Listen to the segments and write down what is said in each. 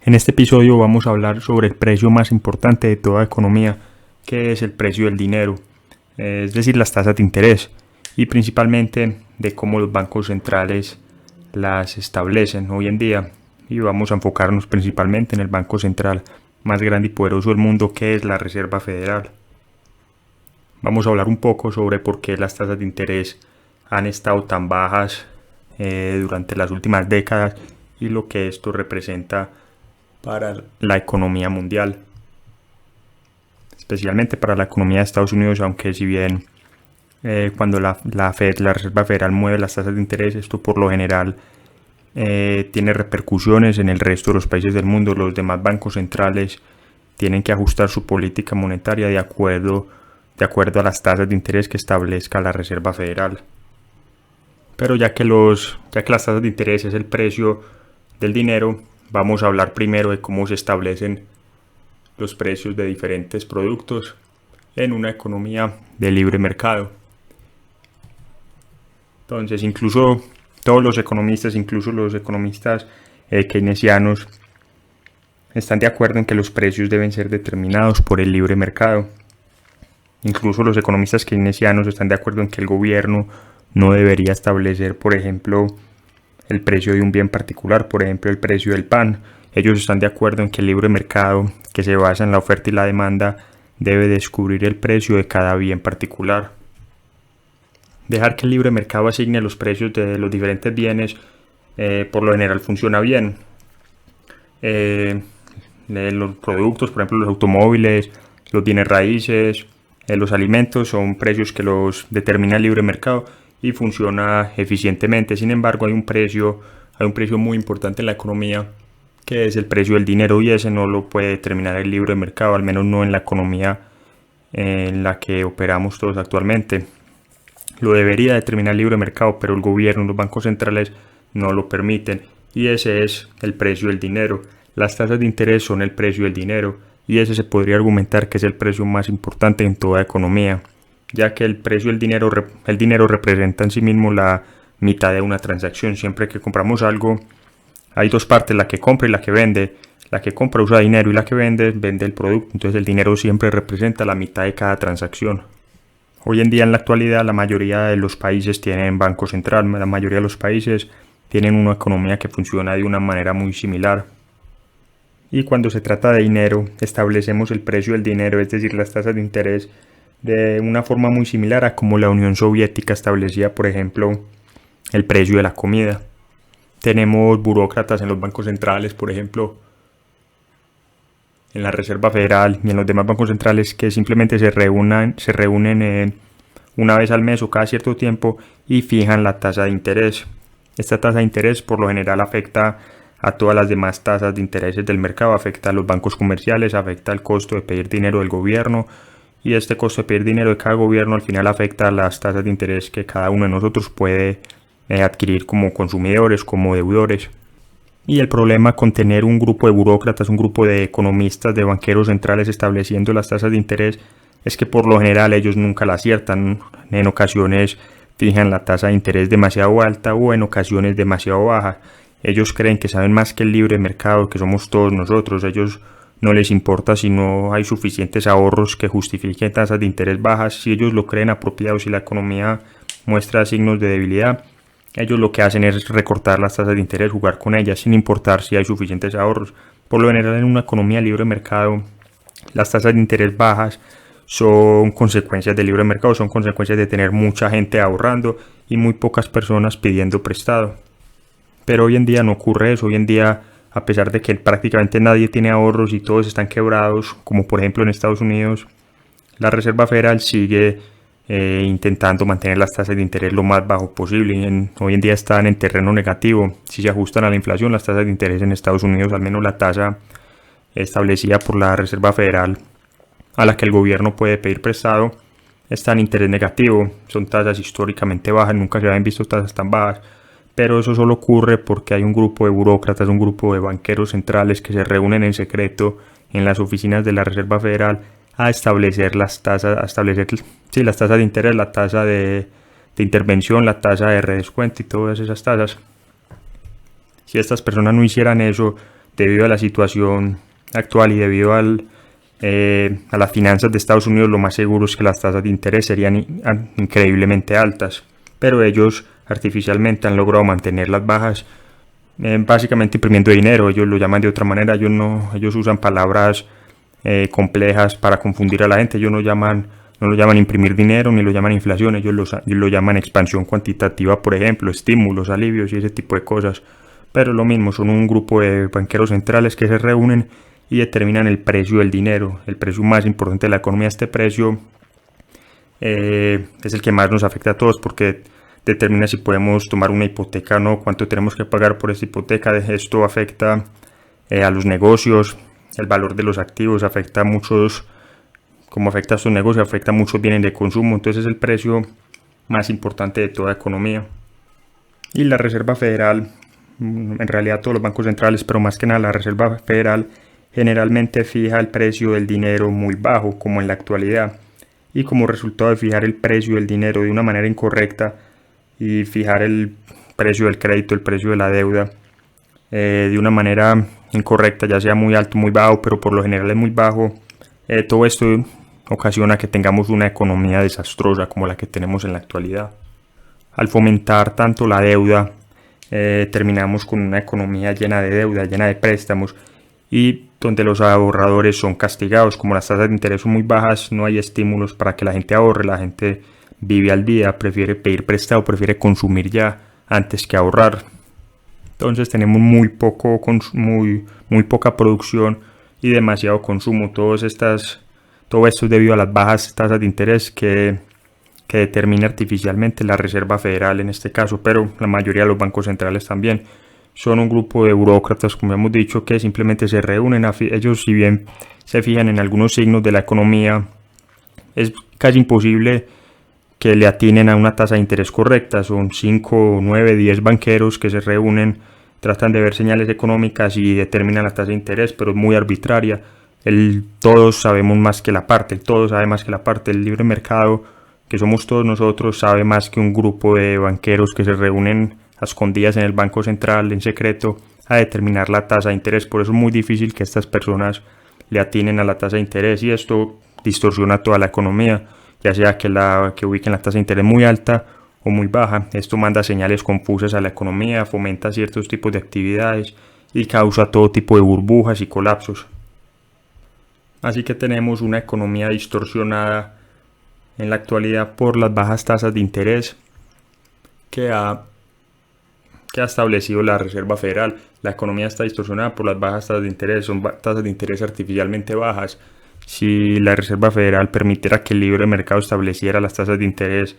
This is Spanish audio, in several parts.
En este episodio vamos a hablar sobre el precio más importante de toda economía, que es el precio del dinero, es decir, las tasas de interés, y principalmente de cómo los bancos centrales las establecen hoy en día. Y vamos a enfocarnos principalmente en el banco central más grande y poderoso del mundo, que es la Reserva Federal. Vamos a hablar un poco sobre por qué las tasas de interés han estado tan bajas durante las últimas décadas y lo que esto representa para la economía mundial, especialmente para la economía de Estados Unidos, aunque si bien cuando la Reserva Federal mueve las tasas de interés, esto por lo general tiene repercusiones en el resto de los países del mundo. Los demás bancos centrales tienen que ajustar su política monetaria de acuerdo a las tasas de interés que establezca la Reserva Federal. Pero ya que las tasas de interés es el precio del dinero, vamos a hablar primero de cómo se establecen los precios de diferentes productos en una economía de libre mercado. Entonces, incluso los economistas keynesianos, están de acuerdo en que los precios deben ser determinados por el libre mercado. Incluso los economistas keynesianos están de acuerdo en que el gobierno no debería establecer, por ejemplo, el precio de un bien particular, por ejemplo el precio del pan. Ellos están de acuerdo en que el libre mercado, que se basa en la oferta y la demanda, debe descubrir el precio de cada bien particular. Dejar que el libre mercado asigne los precios de los diferentes bienes por lo general funciona bien. Los productos, por ejemplo los automóviles, los bienes raíces, los alimentos son precios que los determina el libre mercado y funciona eficientemente. Sin embargo, hay un precio muy importante en la economía, que es el precio del dinero, y ese no lo puede determinar el libre mercado, al menos no en la economía en la que operamos todos actualmente. Lo debería determinar el libre mercado, pero el gobierno, los bancos centrales no lo permiten, y ese es el precio del dinero. Las tasas de interés son el precio del dinero, y ese se podría argumentar que es el precio más importante en toda economía, ya que el precio del dinero, representa en sí mismo la mitad de una transacción. Siempre que compramos algo, hay dos partes, la que compra y la que vende. La que compra usa dinero y la que vende el producto. Entonces el dinero siempre representa la mitad de cada transacción. Hoy en día, en la actualidad, la mayoría de los países tienen banco central. La mayoría de los países tienen una economía que funciona de una manera muy similar. Y cuando se trata de dinero, establecemos el precio del dinero, es decir, las tasas de interés, de una forma muy similar a como la Unión Soviética establecía, por ejemplo, el precio de la comida. Tenemos burócratas en los bancos centrales, por ejemplo, en la Reserva Federal y en los demás bancos centrales, que simplemente se reúnen una vez al mes o cada cierto tiempo y fijan la tasa de interés. Esta tasa de interés por lo general afecta a todas las demás tasas de intereses del mercado, afecta a los bancos comerciales, afecta al costo de pedir dinero del gobierno, y este costo de pedir dinero de cada gobierno al final afecta a las tasas de interés que cada uno de nosotros puede adquirir como consumidores, como deudores. Y el problema con tener un grupo de burócratas, un grupo de economistas, de banqueros centrales estableciendo las tasas de interés, es que por lo general ellos nunca la aciertan. En ocasiones fijan la tasa de interés demasiado alta o en ocasiones demasiado baja. Ellos creen que saben más que el libre mercado, que somos todos nosotros. Ellos no les importa si no hay suficientes ahorros que justifiquen tasas de interés bajas. Si ellos lo creen apropiado, si la economía muestra signos de debilidad, ellos lo que hacen es recortar las tasas de interés, jugar con ellas, sin importar si hay suficientes ahorros. Por lo general, en una economía de libre mercado, las tasas de interés bajas son consecuencias del libre mercado, son consecuencias de tener mucha gente ahorrando y muy pocas personas pidiendo prestado. Pero hoy en día no ocurre eso. Hoy en día, a pesar de que prácticamente nadie tiene ahorros y todos están quebrados, como por ejemplo en Estados Unidos, la Reserva Federal sigue intentando mantener las tasas de interés lo más bajo posible. Hoy en día están en terreno negativo. Si se ajustan a la inflación, las tasas de interés en Estados Unidos, al menos la tasa establecida por la Reserva Federal a la que el gobierno puede pedir prestado, está en interés negativo. Son tasas históricamente bajas, nunca se habían visto tasas tan bajas. Pero eso solo ocurre porque hay un grupo de burócratas, un grupo de banqueros centrales que se reúnen en secreto en las oficinas de la Reserva Federal a establecer las tasas, las tasas de interés, la tasa de intervención, la tasa de redescuento y todas esas tasas. Si estas personas no hicieran eso, debido a la situación actual y debido a las finanzas de Estados Unidos, lo más seguro es que las tasas de interés serían increíblemente altas, pero ellos artificialmente han logrado mantenerlas bajas, básicamente imprimiendo dinero. Ellos lo llaman de otra manera, ellos usan palabras complejas para confundir a la gente. Ellos no lo llaman imprimir dinero ni lo llaman inflación, ellos lo llaman expansión cuantitativa, por ejemplo, estímulos, alivios y ese tipo de cosas. Pero lo mismo, son un grupo de banqueros centrales que se reúnen y determinan el precio del dinero, el precio más importante de la economía. Este precio es el que más nos afecta a todos porque determina si podemos tomar una hipoteca o no, cuánto tenemos que pagar por esta hipoteca. Esto afecta a los negocios, el valor de los activos, afecta a muchos, como afecta a estos negocios, afecta a muchos bienes de consumo. Entonces es el precio más importante de toda economía. Y la Reserva Federal, en realidad todos los bancos centrales, pero más que nada la Reserva Federal, generalmente fija el precio del dinero muy bajo, como en la actualidad. Y como resultado de fijar el precio del dinero de una manera incorrecta y fijar el precio del crédito, el precio de la deuda, de una manera incorrecta, ya sea muy alto, muy bajo, pero por lo general es muy bajo, todo esto ocasiona que tengamos una economía desastrosa como la que tenemos en la actualidad. Al fomentar tanto la deuda, terminamos con una economía llena de deuda, llena de préstamos, y donde los ahorradores son castigados. Como las tasas de interés son muy bajas, no hay estímulos para que la gente ahorre. La gente vive al día, prefiere pedir prestado, prefiere consumir ya antes que ahorrar. Entonces tenemos muy poca producción y demasiado consumo. Todo esto es debido a las bajas tasas de interés que determina artificialmente la Reserva Federal en este caso, pero la mayoría de los bancos centrales también. Son un grupo de burócratas, como hemos dicho, que simplemente se reúnen. Ellos, si bien se fijan en algunos signos de la economía, es casi imposible que le atinen a una tasa de interés correcta. Son 5, 9, 10 banqueros que se reúnen, tratan de ver señales económicas y determinan la tasa de interés, pero es muy arbitraria. Todos sabemos más que la parte, todo sabe más que la parte. El libre mercado, que somos todos nosotros, sabe más que un grupo de banqueros que se reúnen a escondidas en el Banco Central, en secreto, a determinar la tasa de interés. Por eso es muy difícil que estas personas le atinen a la tasa de interés, y esto distorsiona toda la economía, ya sea que ubiquen la tasa de interés muy alta o muy baja. Esto manda señales confusas a la economía, fomenta ciertos tipos de actividades y causa todo tipo de burbujas y colapsos. Así que tenemos una economía distorsionada en la actualidad por las bajas tasas de interés que ha establecido la Reserva Federal. La economía está distorsionada por las bajas tasas de interés, son tasas de interés artificialmente bajas. Si la Reserva Federal permitiera que el libre mercado estableciera las tasas de interés,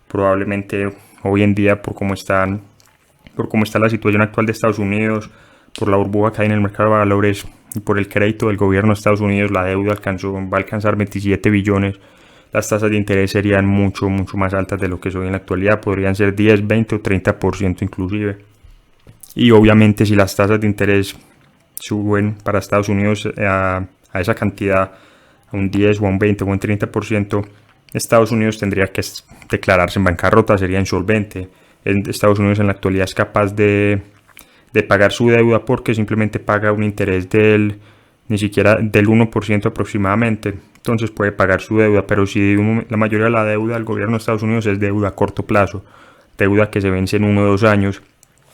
probablemente hoy en día, por cómo está la situación actual de Estados Unidos, por la burbuja que hay en el mercado de valores y por el crédito del gobierno de Estados Unidos, la deuda va a alcanzar 27 billones. Las tasas de interés serían mucho más altas de lo que son en la actualidad. Podrían ser 10, 20 o 30% inclusive. Y obviamente si las tasas de interés suben para Estados Unidos a esa cantidad, a un 10 o a un 20 o un 30%, Estados Unidos tendría que declararse en bancarrota, sería insolvente. Estados Unidos en la actualidad es capaz de pagar su deuda porque simplemente paga un interés ni siquiera del 1% aproximadamente. Entonces puede pagar su deuda, pero si la mayoría de la deuda del gobierno de Estados Unidos es deuda a corto plazo, deuda que se vence en 1 o 2 años.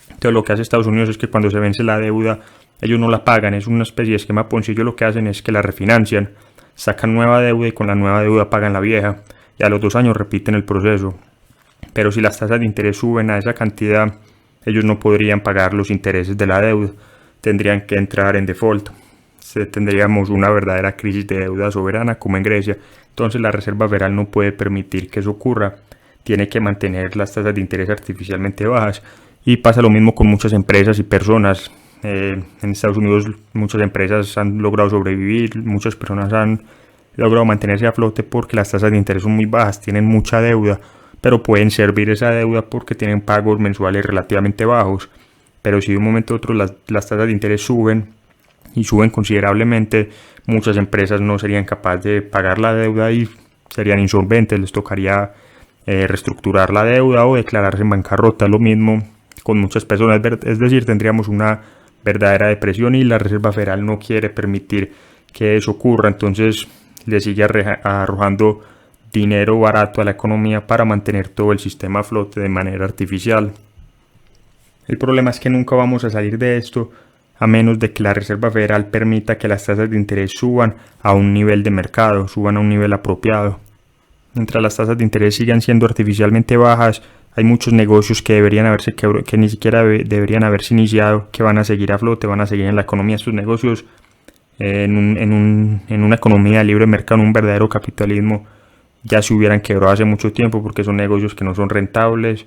Entonces lo que hace Estados Unidos es que cuando se vence la deuda, ellos no la pagan, es una especie de esquema Ponzi. Ellos lo que hacen es que la refinancian, sacan nueva deuda y con la nueva deuda pagan la vieja, y a los 2 años repiten el proceso. Pero si las tasas de interés suben a esa cantidad, ellos no podrían pagar los intereses de la deuda, tendrían que entrar en default. Tendríamos una verdadera crisis de deuda soberana como en Grecia. Entonces la Reserva Federal no puede permitir que eso ocurra, tiene que mantener las tasas de interés artificialmente bajas. Y pasa lo mismo con muchas empresas y personas. En Estados Unidos muchas empresas han logrado sobrevivir, muchas personas han logrado mantenerse a flote porque las tasas de interés son muy bajas, tienen mucha deuda, pero pueden servir esa deuda porque tienen pagos mensuales relativamente bajos. Pero si de un momento a otro las tasas de interés suben y suben considerablemente, muchas empresas no serían capaces de pagar la deuda y serían insolventes, les tocaría reestructurar la deuda o declararse en bancarrota. Lo mismo con muchas personas, es decir, tendríamos una verdadera depresión y la Reserva Federal no quiere permitir que eso ocurra, entonces le sigue arrojando dinero barato a la economía para mantener todo el sistema a flote de manera artificial. El problema es que nunca vamos a salir de esto a menos de que la Reserva Federal permita que las tasas de interés suban a un nivel de mercado, suban a un nivel apropiado. Mientras las tasas de interés sigan siendo artificialmente bajas, hay muchos negocios que que ni siquiera deberían haberse iniciado, que van a seguir a flote, van a seguir en la economía. Estos negocios en una economía de libre mercado, en un verdadero capitalismo, ya se hubieran quebrado hace mucho tiempo, porque son negocios que no son rentables,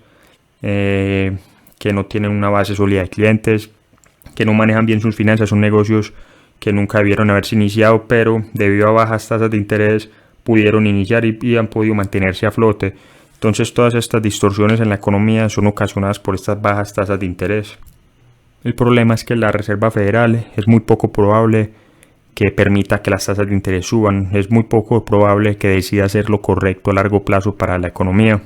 que no tienen una base sólida de clientes, que no manejan bien sus finanzas. Son negocios que nunca debieron haberse iniciado, pero debido a bajas tasas de interés pudieron iniciar y han podido mantenerse a flote. Entonces todas estas distorsiones en la economía son ocasionadas por estas bajas tasas de interés. El problema es que la Reserva Federal es muy poco probable que permita que las tasas de interés suban. Es muy poco probable que decida hacer lo correcto a largo plazo para la economía.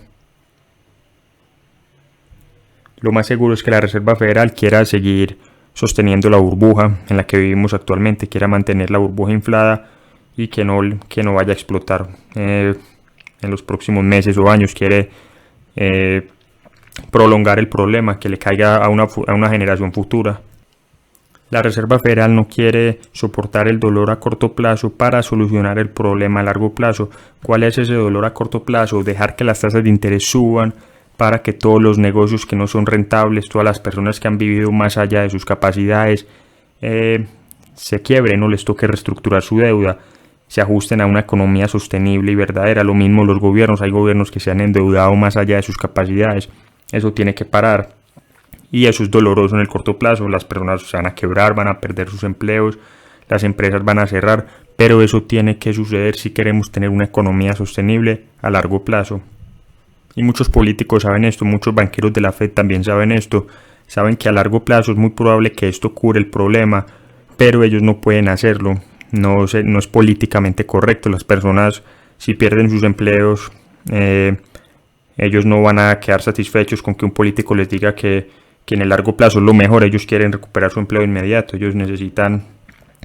Lo más seguro es que la Reserva Federal quiera seguir sosteniendo la burbuja en la que vivimos actualmente, quiera mantener la burbuja inflada y que no vaya a explotar en los próximos meses o años. Quiere prolongar el problema, que le caiga a una generación futura. La Reserva Federal no quiere soportar el dolor a corto plazo para solucionar el problema a largo plazo. ¿Cuál es ese dolor a corto plazo? Dejar que las tasas de interés suban para que todos los negocios que no son rentables, todas las personas que han vivido más allá de sus capacidades, se quiebren o les toque reestructurar su deuda, se ajusten a una economía sostenible y verdadera. Lo mismo los gobiernos, hay gobiernos que se han endeudado más allá de sus capacidades. Eso tiene que parar y eso es doloroso en el corto plazo. Las personas se van a quebrar, van a perder sus empleos, las empresas van a cerrar, pero eso tiene que suceder si queremos tener una economía sostenible a largo plazo. Y muchos políticos saben esto, muchos banqueros de la Fed también saben esto, saben que a largo plazo es muy probable que esto cure el problema, pero ellos no pueden hacerlo. No es políticamente correcto. Las personas, si pierden sus empleos, ellos no van a quedar satisfechos con que un político les diga que en el largo plazo es lo mejor. Ellos quieren recuperar su empleo inmediato, ellos necesitan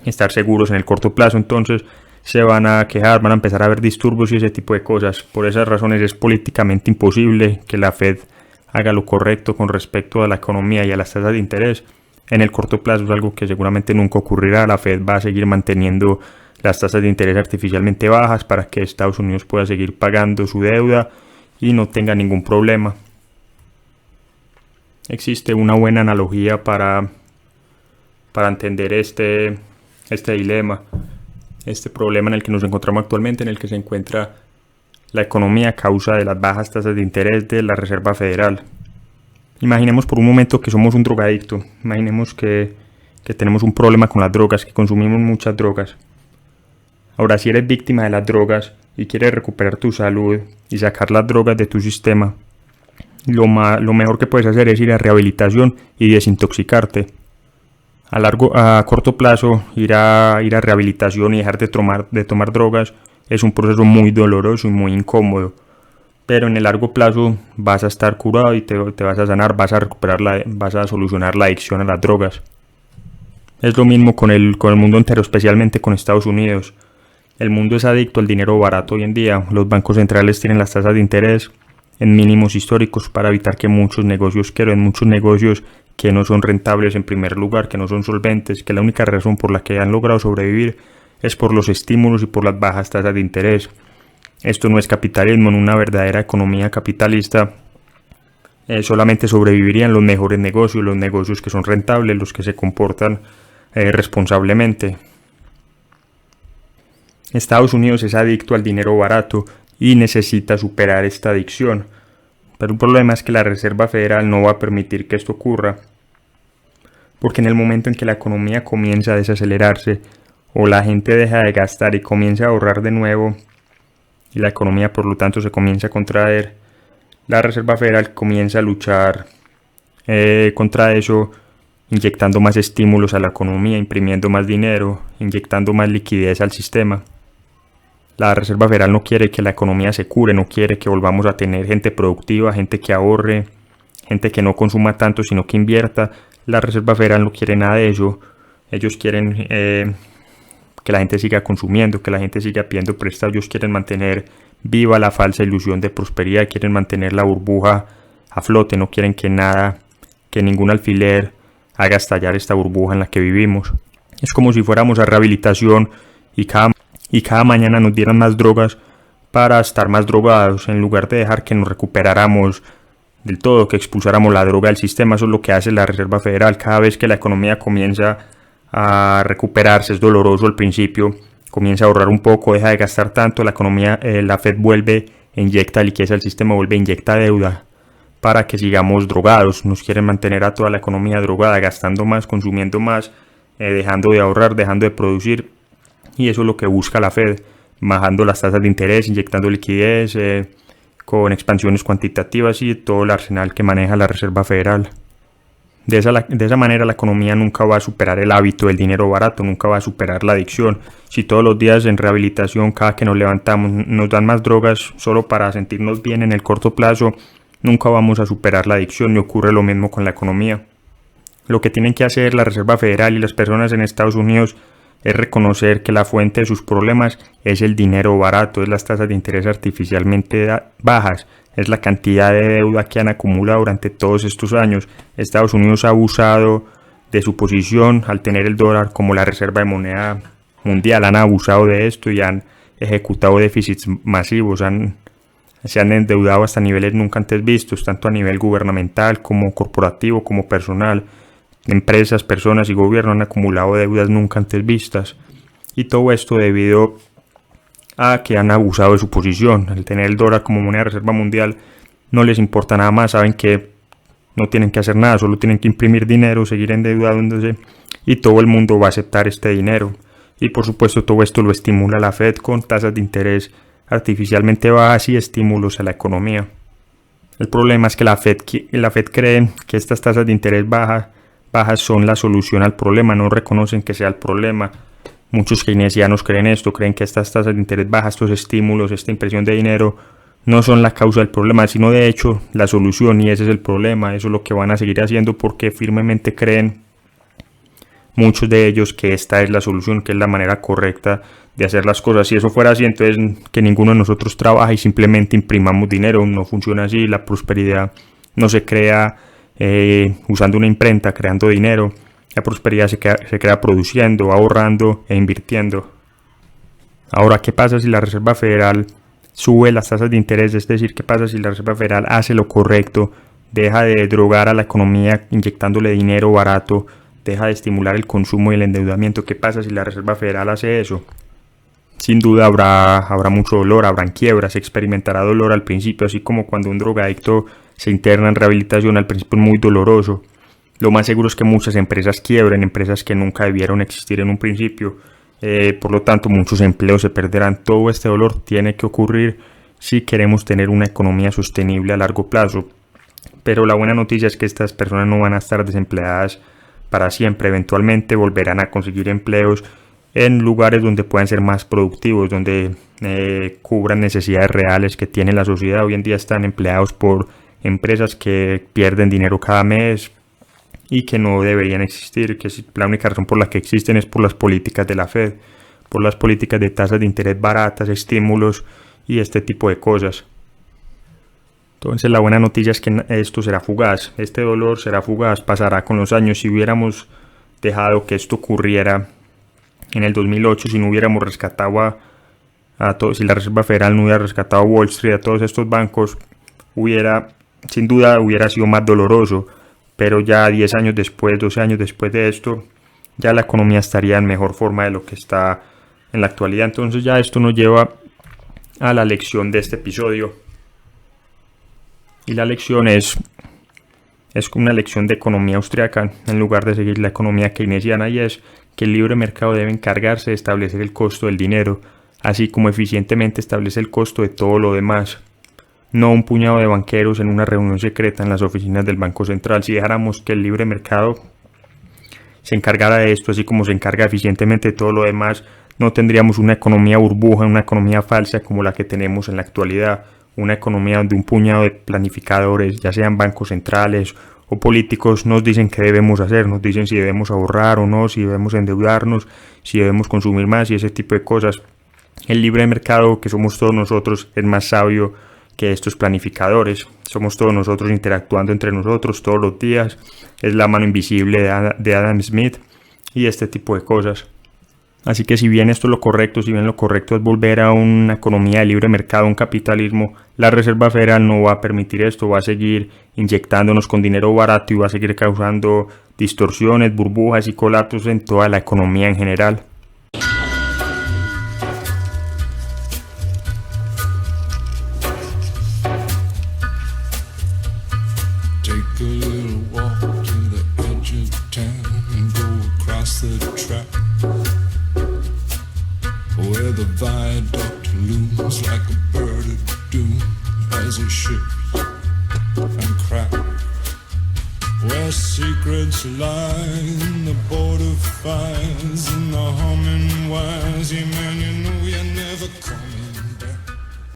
estar seguros en el corto plazo. Entonces se van a quejar, van a empezar a haber disturbios y ese tipo de cosas. Por esas razones es políticamente imposible que la Fed haga lo correcto con respecto a la economía y a las tasas de interés. En el corto plazo es algo que seguramente nunca ocurrirá. La Fed va a seguir manteniendo las tasas de interés artificialmente bajas para que Estados Unidos pueda seguir pagando su deuda y no tenga ningún problema. Existe una buena analogía para entender este dilema, este problema en el que nos encontramos actualmente, en el que se encuentra la economía a causa de las bajas tasas de interés de la Reserva Federal. Imaginemos por un momento que somos un drogadicto. Imaginemos que tenemos un problema con las drogas, que consumimos muchas drogas. Ahora, si eres víctima de las drogas y quieres recuperar tu salud y sacar las drogas de tu sistema, lo mejor que puedes hacer es ir a rehabilitación y desintoxicarte. A corto plazo, ir a rehabilitación y dejar de tomar drogas es un proceso muy doloroso y muy incómodo. Pero en el largo plazo vas a estar curado y te vas a sanar, vas a solucionar la adicción a las drogas. Es lo mismo con el mundo entero, especialmente con Estados Unidos. El mundo es adicto al dinero barato hoy en día. Los bancos centrales tienen las tasas de interés en mínimos históricos para evitar que muchos negocios que no son rentables en primer lugar, que no son solventes, que la única razón por la que han logrado sobrevivir es por los estímulos y por las bajas tasas de interés. Esto no es capitalismo. En una verdadera economía capitalista solamente sobrevivirían los mejores negocios, los negocios que son rentables, los que se comportan responsablemente. Estados Unidos es adicto al dinero barato y necesita superar esta adicción. Pero el problema es que la Reserva Federal no va a permitir que esto ocurra, porque en el momento en que la economía comienza a desacelerarse o la gente deja de gastar y comienza a ahorrar de nuevo, y la economía por lo tanto se comienza a contraer, la Reserva Federal comienza a luchar contra eso, inyectando más estímulos a la economía, imprimiendo más dinero, inyectando más liquidez al sistema. La Reserva Federal no quiere que la economía se cure, no quiere que volvamos a tener gente productiva, gente que ahorre, gente que no consuma tanto sino que invierta. La Reserva Federal no quiere nada de eso. Ellos quieren que la gente siga consumiendo, que la gente siga pidiendo prestado. Ellos quieren mantener viva la falsa ilusión de prosperidad, quieren mantener la burbuja a flote, no quieren que nada, que ningún alfiler haga estallar esta burbuja en la que vivimos. Es como si fuéramos a rehabilitación y cada mañana nos dieran más drogas para estar más drogados, en lugar de dejar que nos recuperáramos del todo, que expulsáramos la droga del sistema. Eso es lo que hace la Reserva Federal. Cada vez que la economía comienza a recuperarse, es doloroso al principio, comienza a ahorrar un poco, deja de gastar tanto, la economía, la Fed vuelve e inyecta liquidez al sistema, vuelve e inyecta deuda para que sigamos drogados. Nos quieren mantener a toda la economía drogada, gastando más, consumiendo más, dejando de ahorrar, dejando de producir, y eso es lo que busca la Fed, bajando las tasas de interés, inyectando liquidez, con expansiones cuantitativas y todo el arsenal que maneja la Reserva Federal. De esa manera la economía nunca va a superar el hábito del dinero barato, nunca va a superar la adicción. Si todos los días en rehabilitación, cada que nos levantamos, nos dan más drogas solo para sentirnos bien en el corto plazo, nunca vamos a superar la adicción, y ocurre lo mismo con la economía. Lo que tienen que hacer la Reserva Federal y las personas en Estados Unidos es reconocer que la fuente de sus problemas es el dinero barato, es las tasas de interés artificialmente bajas, es la cantidad de deuda que han acumulado durante todos estos años. Estados Unidos ha abusado de su posición al tener el dólar como la reserva de moneda mundial, han abusado de esto y han ejecutado déficits masivos, se han endeudado hasta niveles nunca antes vistos, tanto a nivel gubernamental como corporativo como personal. Empresas, personas y gobierno han acumulado deudas nunca antes vistas, y todo esto debido a que han abusado de su posición. Al tener el dólar como moneda de reserva mundial no les importa nada más, saben que no tienen que hacer nada, solo tienen que imprimir dinero, seguir endeudándose, y todo el mundo va a aceptar este dinero. Y por supuesto todo esto lo estimula la Fed con tasas de interés artificialmente bajas y estímulos a la economía. El problema es que la Fed cree que estas tasas de interés bajas son la solución al problema, no reconocen que sea el problema. Muchos keynesianos creen esto, creen que estas tasas de interés bajas, estos estímulos, esta impresión de dinero no son la causa del problema, sino de hecho la solución, y ese es el problema. Eso es lo que van a seguir haciendo porque firmemente creen muchos de ellos que esta es la solución, que es la manera correcta de hacer las cosas. Si eso fuera así, entonces que ninguno de nosotros trabaja y simplemente imprimamos dinero. No funciona así, la prosperidad no se crea usando una imprenta, creando dinero. La prosperidad se crea produciendo, ahorrando e invirtiendo. Ahora, ¿qué pasa si la Reserva Federal sube las tasas de interés? Es decir, ¿qué pasa si la Reserva Federal hace lo correcto, deja de drogar a la economía inyectándole dinero barato, deja de estimular el consumo y el endeudamiento? ¿Qué pasa si la Reserva Federal hace eso? Sin duda habrá mucho dolor, habrán quiebras, se experimentará dolor al principio, así como cuando un drogadicto se interna en rehabilitación. Al principio es muy doloroso. Lo más seguro es que muchas empresas quiebren, empresas que nunca debieron existir en un principio. Por lo tanto, muchos empleos se perderán. Todo este dolor tiene que ocurrir si queremos tener una economía sostenible a largo plazo. Pero la buena noticia es que estas personas no van a estar desempleadas para siempre. Eventualmente volverán a conseguir empleos en lugares donde puedan ser más productivos, donde cubran necesidades reales que tiene la sociedad. Hoy en día están empleados por empresas que pierden dinero cada mes y que no deberían existir, que la única razón por la que existen es por las políticas de la Fed, por las políticas de tasas de interés baratas, estímulos y este tipo de cosas. Entonces la buena noticia es que esto será fugaz, este dolor será fugaz, pasará con los años. Si hubiéramos dejado que esto ocurriera en el 2008, si no hubiéramos rescatado si la Reserva Federal no hubiera rescatado a Wall Street, a todos estos bancos, sin duda hubiera sido más doloroso. Pero ya 10 años después, 12 años después de esto, ya la economía estaría en mejor forma de lo que está en la actualidad. Entonces ya esto nos lleva a la lección de este episodio. Y la lección es una lección de economía austriaca en lugar de seguir la economía keynesiana, y es que el libre mercado debe encargarse de establecer el costo del dinero, así como eficientemente establece el costo de todo lo demás. No un puñado de banqueros en una reunión secreta en las oficinas del Banco Central. Si dejáramos que el libre mercado se encargara de esto, así como se encarga eficientemente de todo lo demás, no tendríamos una economía burbuja, una economía falsa como la que tenemos en la actualidad. Una economía donde un puñado de planificadores, ya sean bancos centrales o políticos nos dicen qué debemos hacer, nos dicen si debemos ahorrar o no, si debemos endeudarnos, si debemos consumir más y ese tipo de cosas. El libre mercado, que somos todos nosotros, es más sabio que estos planificadores. Somos todos nosotros interactuando entre nosotros todos los días. Es la mano invisible de Adam Smith y este tipo de cosas. Así que si bien esto es lo correcto, si bien lo correcto es volver a una economía de libre mercado, un capitalismo, la Reserva Federal no va a permitir esto, va a seguir inyectándonos con dinero barato y va a seguir causando distorsiones, burbujas y colapsos en toda la economía en general. Where the viaduct looms like a bird of doom as it shifts and cracks. Where secrets lie in the border fires and the humming wires. Yeah, man, you know you're never coming